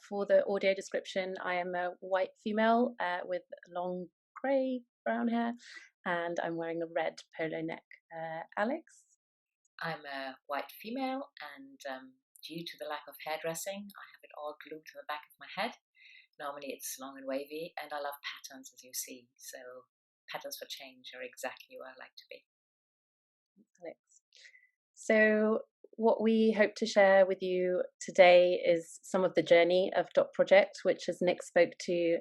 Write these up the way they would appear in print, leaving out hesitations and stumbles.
For the audio description, I am a white female with long grey brown hair, and I'm wearing a red polo neck. Alex? I'm a white female, and due to the lack of hairdressing, I have it all glued to the back of my head. Normally it's long and wavy, and I love patterns, as you see. So patterns for change are exactly where I like to be. Alex. So what we hope to share with you today is some of the journey of DOTPROJECT, which, as Nick spoke to,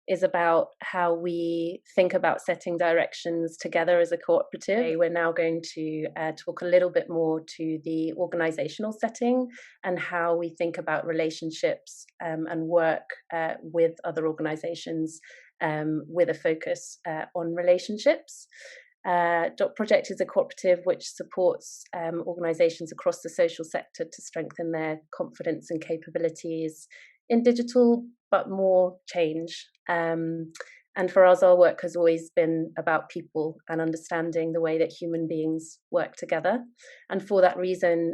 is about how we think about setting directions together as a cooperative. We're now going to talk a little bit more to the organizational setting and how we think about relationships and work with other organizations with a focus on relationships. DOTPROJECT is a cooperative which supports organisations across the social sector to strengthen their confidence and capabilities in digital, but more change. And for us, our work has always been about people and understanding the way that human beings work together. And for that reason,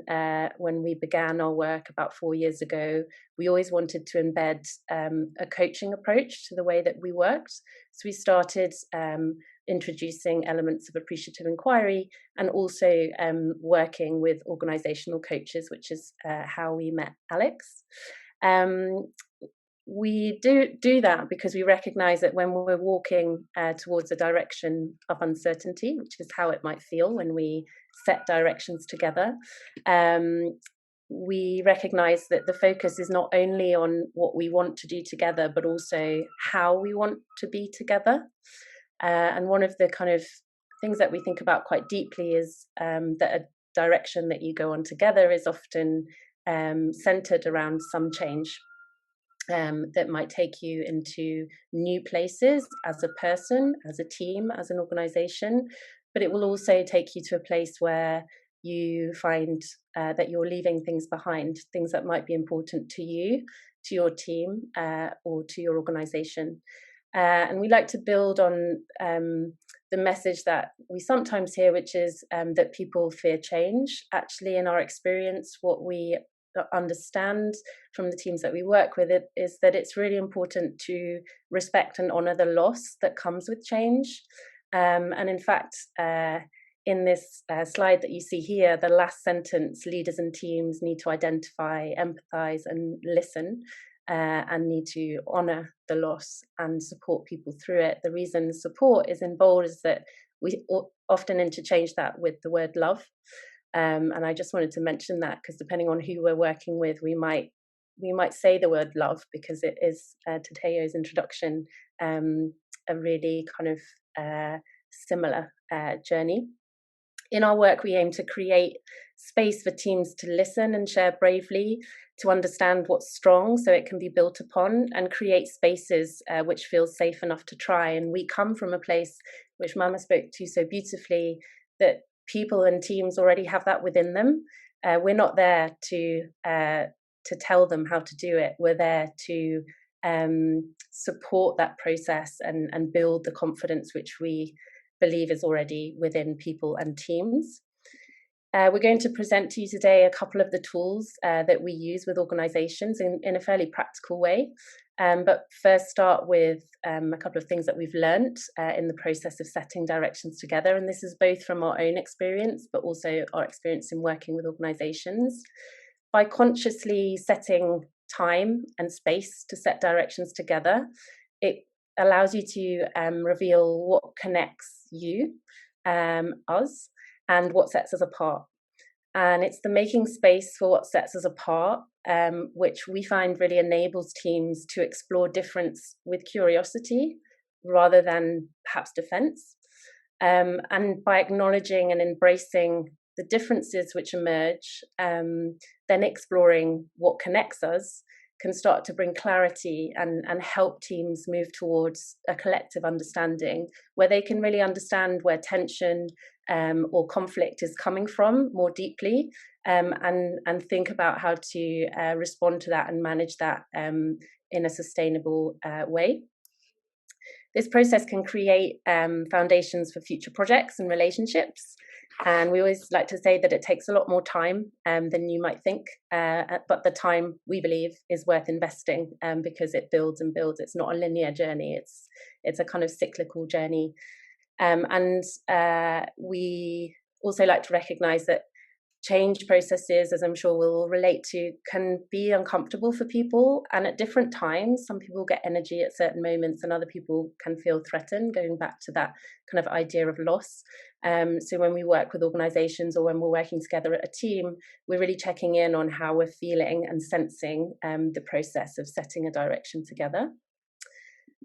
when we began our work about 4 years ago, we always wanted to embed a coaching approach to the way that we worked. So we started introducing elements of appreciative inquiry and also working with organisational coaches, which is how we met Alex. We do that because we recognise that when we're walking towards a direction of uncertainty, which is how it might feel when we set directions together, we recognise that the focus is not only on what we want to do together, but also how we want to be together. And one of the kind of things that we think about quite deeply is that a direction that you go on together is often centred around some change. That might take you into new places as a person, as a team, as an organisation, but it will also take you to a place where you find that you're leaving things behind, things that might be important to you, to your team, or to your organisation. And we like to build on the message that we sometimes hear, which is that people fear change. Actually, in our experience, what we understand from the teams that we work with is that it's really important to respect and honour the loss that comes with change. And in fact, in this slide that you see here, the last sentence, leaders and teams need to identify, empathise and listen, and need to honour the loss and support people through it. The reason support is in bold is that we often interchange that with the word love. And I just wanted to mention that because depending on who we're working with, we might say the word love because it is, to Teo's introduction, a really kind of similar journey. In our work, we aim to create space for teams to listen and share bravely, to understand what's strong so it can be built upon, and create spaces which feel safe enough to try. And we come from a place which Mama spoke to so beautifully, that people and teams already have that within them. We're not there to tell them how to do it. We're there to support that process and build the confidence which we believe is already within people and teams. We're going to present to you today a couple of the tools that we use with organisations in a fairly practical way. But first start with a couple of things that we've learnt in the process of setting directions together. And this is both from our own experience, but also our experience in working with organisations. By consciously setting time and space to set directions together, it allows you to reveal what connects you, us, and what sets us apart. And it's the making space for what sets us apart, which we find really enables teams to explore difference with curiosity rather than perhaps defense. And by acknowledging and embracing the differences which emerge, then exploring what connects us can start to bring clarity and help teams move towards a collective understanding where they can really understand where tension or conflict is coming from more deeply, and think about how to respond to that and manage that in a sustainable way. This process can create foundations for future projects and relationships. And we always like to say that it takes a lot more time than you might think, but the time, we believe, is worth investing because it builds and builds. It's not a linear journey. It's a kind of cyclical journey. And we also like to recognise that change processes, as I'm sure we'll relate to, can be uncomfortable for people. And at different times, some people get energy at certain moments and other people can feel threatened, going back to that kind of idea of loss. So when we work with organizations or when we're working together at a team, we're really checking in on how we're feeling and sensing the process of setting a direction together.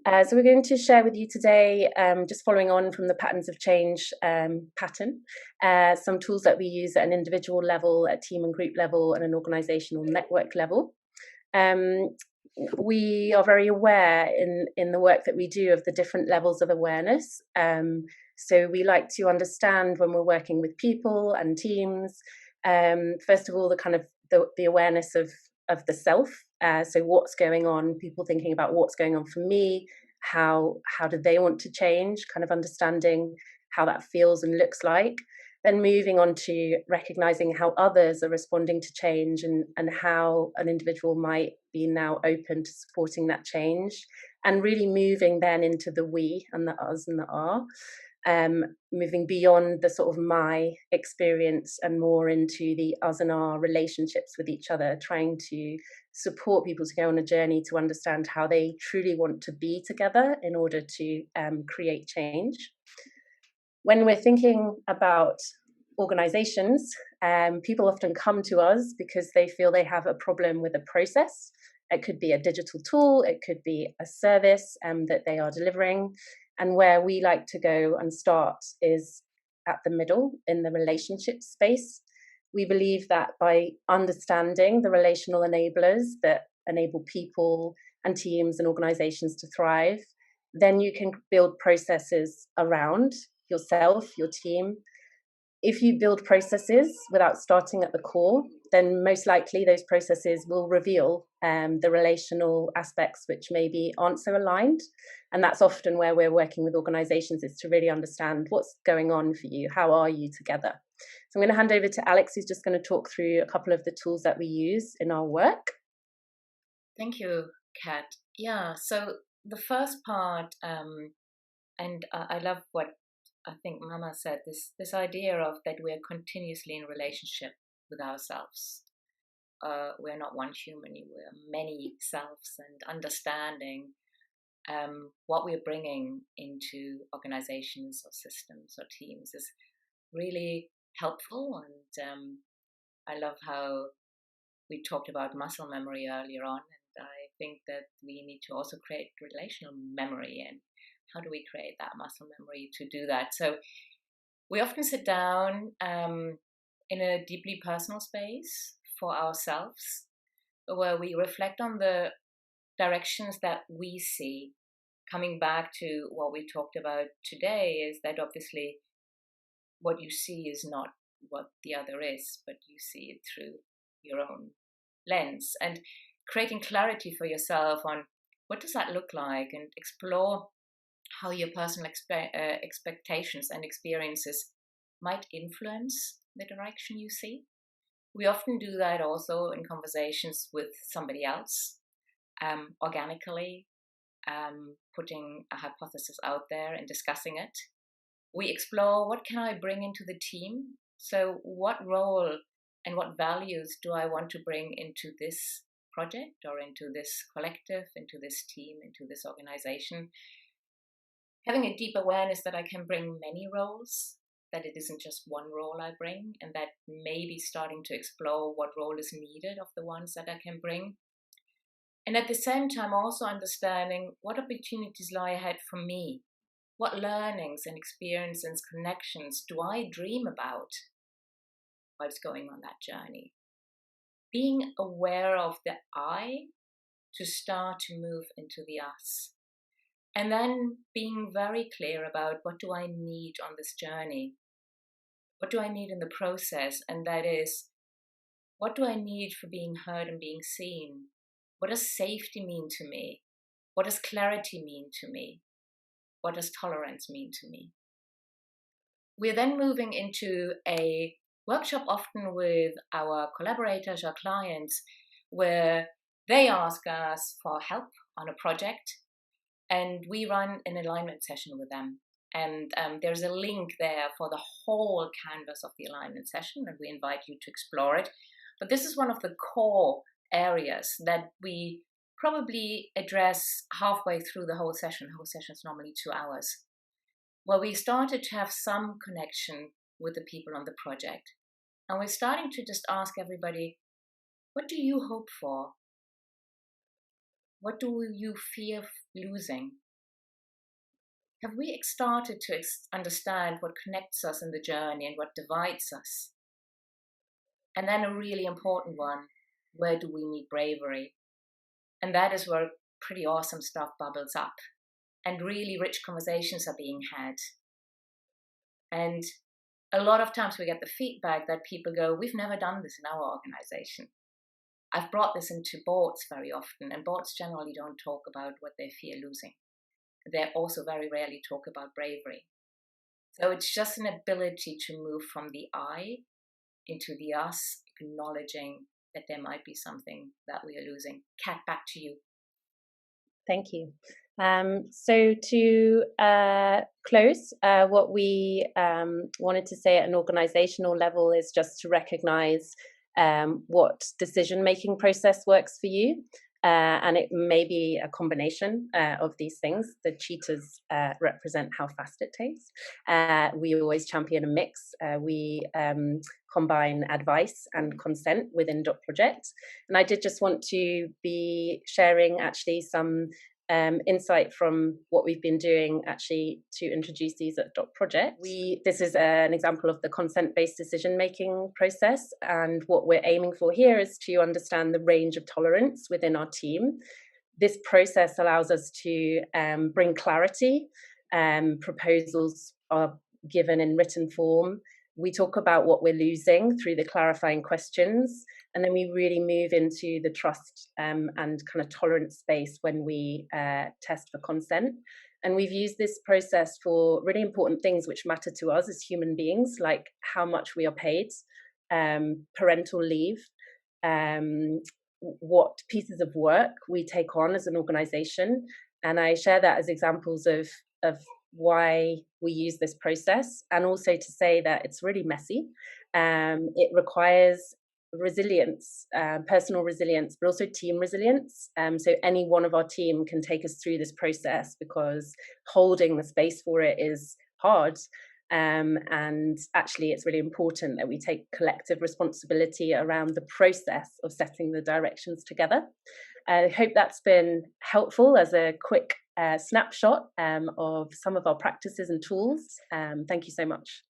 So we're going to share with you today, just following on from the patterns of change pattern, some tools that we use at an individual level, at team and group level, and an organizational network level. We are very aware in the work that we do of the different levels of awareness. So we like to understand when we're working with people and teams, first of all, the kind of the awareness of the self. So what's going on, people thinking about what's going on for me, how do they want to change, kind of understanding how that feels and looks like. Then moving on to recognizing how others are responding to change and how an individual might be now open to supporting that change. And really moving then into the we and the us and the are. Moving beyond the sort of my experience and more into the us and our relationships with each other, trying to support people to go on a journey to understand how they truly want to be together in order to create change. When we're thinking about organizations, people often come to us because they feel they have a problem with a process. It could be a digital tool, it could be a service that they are delivering. And where we like to go and start is at the middle, in the relationship space. We believe that by understanding the relational enablers that enable people and teams and organizations to thrive, then you can build processes around yourself, your team. If you build processes without starting at the core, then most likely those processes will reveal the relational aspects which maybe aren't so aligned. And that's often where we're working with organizations, is to really understand what's going on for you. How are you together? So I'm going to hand over to Alex, who's just going to talk through a couple of the tools that we use in our work. Thank you, Kat. Yeah, so the first part, and I love what I think Mama said, this idea of that we're continuously in relationship with ourselves. We're not one human, we're many selves, and understanding what we're bringing into organizations or systems or teams is really helpful. And I love how we talked about muscle memory earlier on, and I think that we need to also create relational memory. And how do we create that muscle memory to do that? So we often sit down in a deeply personal space for ourselves, where we reflect on the directions that we see. Coming back to what we talked about today, is that obviously what you see is not what the other is, but you see it through your own lens, and creating clarity for yourself on what does that look like, and explore how your personal expectations and experiences might influence the direction you see. We often do that also in conversations with somebody else, organically, putting a hypothesis out there and discussing it. We explore, what can I bring into the team? So what role and what values do I want to bring into this project or into this collective, into this team, into this organization? Having a deep awareness that I can bring many roles, that it isn't just one role I bring, and that maybe starting to explore what role is needed of the ones that I can bring. And at the same time, also understanding what opportunities lie ahead for me. What learnings and experiences and connections do I dream about whilst going on that journey? Being aware of the I to start to move into the us. And then being very clear about, what do I need on this journey? What do I need in the process? And that is, what do I need for being heard and being seen? What does safety mean to me? What does clarity mean to me? What does tolerance mean to me? we're then moving into a workshop, often with our collaborators or clients, where they ask us for help on a project, and we run an alignment session with them. And there's a link there for the whole canvas of the alignment session, and we invite you to explore it. But this is one of the core areas that we probably address halfway through the whole session. The whole session is normally 2 hours. Well, we started to have some connection with the people on the project. And we're starting to just ask everybody, what do you hope for? What do you fear losing? Have we started to understand what connects us in the journey and what divides us? And then a really important one, where do we need bravery? And that is where pretty awesome stuff bubbles up and really rich conversations are being had. And a lot of times we get the feedback that people go, we've never done this in our organization. I've brought this into boards very often, and boards generally don't talk about what they fear losing. They also very rarely talk about bravery. So it's just an ability to move from the I into the us, acknowledging that there might be something that we are losing. Kat, back to you. Thank you. So to close, what we wanted to say at an organizational level is just to recognize what decision-making process works for you. And it may be a combination of these things. The cheetahs represent how fast it takes. We always champion a mix. We combine advice and consent within DOTPROJECT. And I did just want to be sharing actually some insight from what we've been doing actually to introduce these at DOTPROJECT. This is an example of the consent-based decision-making process, and what we're aiming for here is to understand the range of tolerance within our team. This process allows us to bring clarity. Proposals are given in written form. We talk about what we're losing through the clarifying questions, and then we really move into the trust and kind of tolerance space when we test for consent. And we've used this process for really important things which matter to us as human beings, like how much we are paid, parental leave, what pieces of work we take on as an organization. And I share that as examples of why we use this process, and also to say that it's really messy. It requires resilience, personal resilience, but also team resilience. So any one of our team can take us through this process, because holding the space for it is hard. And actually, it's really important that we take collective responsibility around the process of setting the directions together. I hope that's been helpful as a quick snapshot of some of our practices and tools. Thank you so much.